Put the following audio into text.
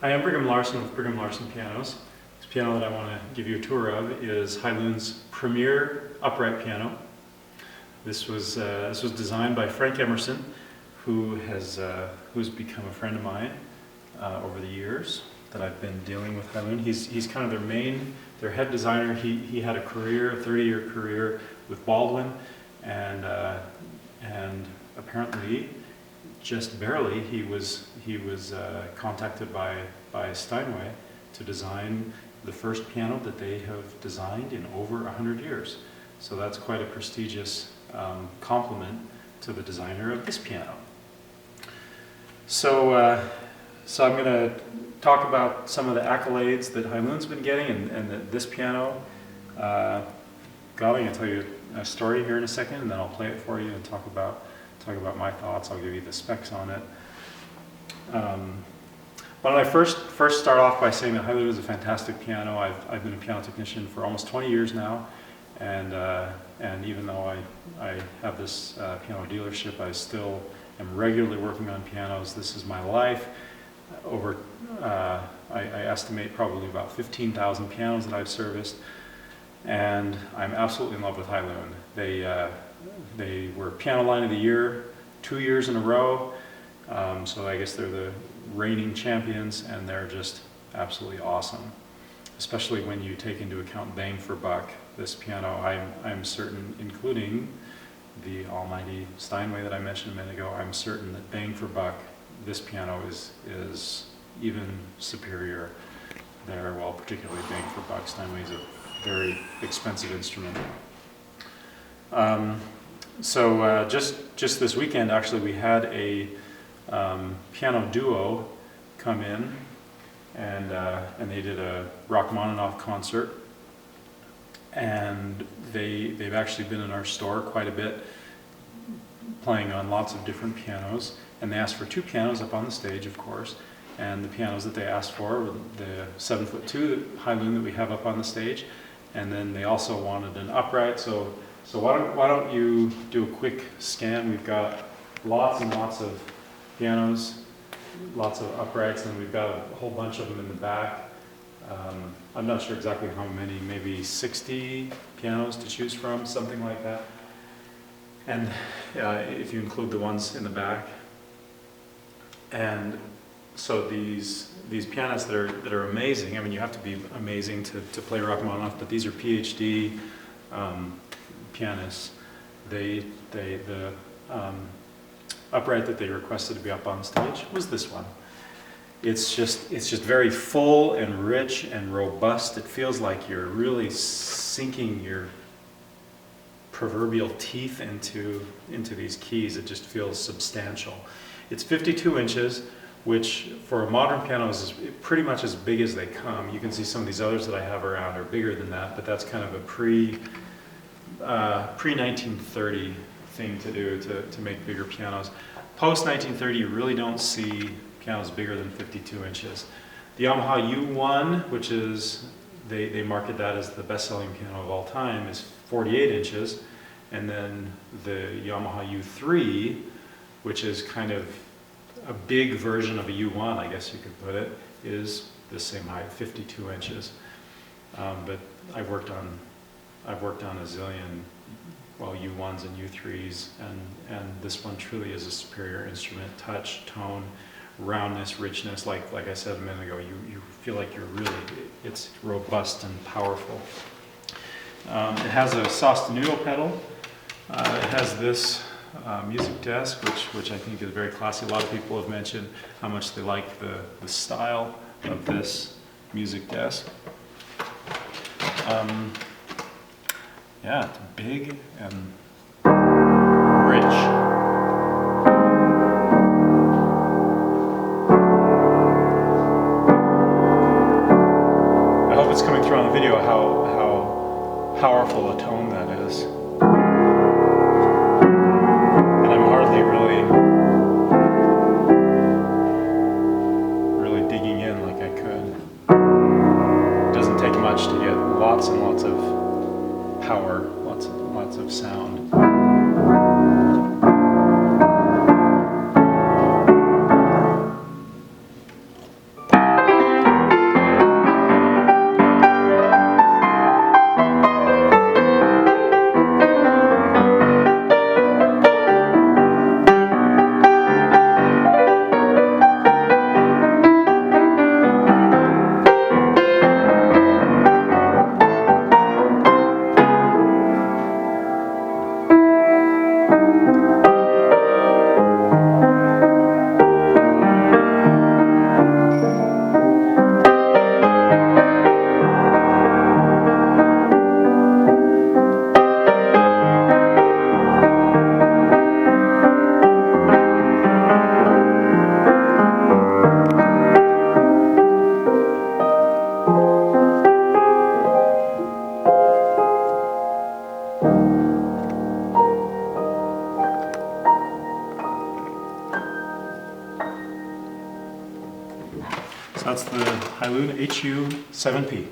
Hi, I'm Brigham Larson with Brigham Larson Pianos. This piano that I want to give you a tour of is Hailun's premier upright piano. This was designed by Frank Emerson, who's become a friend of mine over the years that I've been dealing with Hailun. He's kind of their head designer. He had a 30-year career with Baldwin, and apparently, just barely, he was contacted by Steinway to design the first piano that they have designed in over 100 years. So that's quite a prestigious compliment to the designer of this piano. So I'm going to talk about some of the accolades that Hailun's been getting and that this piano got. I'm going to tell you a story here in a second, and then I'll play it for you and talk about my thoughts. I'll give you the specs on it. Why don't I first start off by saying that Hailun is a fantastic piano. I've been a piano technician for almost 20 years now, and even though I have this piano dealership, I still am regularly working on pianos. This is my life. I estimate probably about 15,000 pianos that I've serviced, and I'm absolutely in love with Hailun. They were Piano Line of the Year 2 years in a row, so I guess they're the reigning champions, and they're just absolutely awesome, especially when you take into account bang for buck. This piano, I'm certain, including the almighty Steinway that I mentioned a minute ago, I'm certain that bang for buck, this piano is even superior there. Well, particularly bang for buck. Steinway is a very expensive instrument. So just this weekend, actually, we had a piano duo come in, and they did a Rachmaninoff concert, and they've actually been in our store quite a bit, playing on lots of different pianos, and they asked for 2 pianos up on the stage, of course, and the pianos that they asked for were the 7'2" Hailun that we have up on the stage, and then they also wanted an upright. So why don't you do a quick scan? We've got lots and lots of pianos, lots of uprights, and we've got a whole bunch of them in the back. I'm not sure exactly how many, maybe 60 pianos to choose from, something like that. And if you include the ones in the back. And so these pianists that are amazing. I mean, you have to be amazing to play Rachmaninoff, but these are PhD pianists. The upright that they requested to be up on stage was this one. It's just very full and rich and robust. It feels like you're really sinking your proverbial teeth into these keys. It just feels substantial. It's 52 inches, which for a modern piano is pretty much as big as they come. You can see some of these others that I have around are bigger than that, but that's kind of a pre-1930 thing to do to make bigger pianos. Post 1930, you really don't see pianos bigger than 52 inches. The Yamaha U1, which is, they market that as the best-selling piano of all time, is 48 inches, and then the Yamaha U3, which is kind of a big version of a U1, I guess you could put it, is the same height, 52 inches. But I've worked on a zillion, well, U1s and U3s, and this one truly is a superior instrument. Touch, tone, roundness, richness, like I said a minute ago, you feel like it's robust and powerful. It has a sostenuto pedal. It has this music desk, which I think is very classy. A lot of people have mentioned how much they like the style of this music desk. Yeah, it's big and rich. I hope it's coming through on the video how powerful a tone that is. And I'm hardly really digging in like I could. It doesn't take much to get lots and lots of power, lots of sound. So that's the Hailun HU 7P.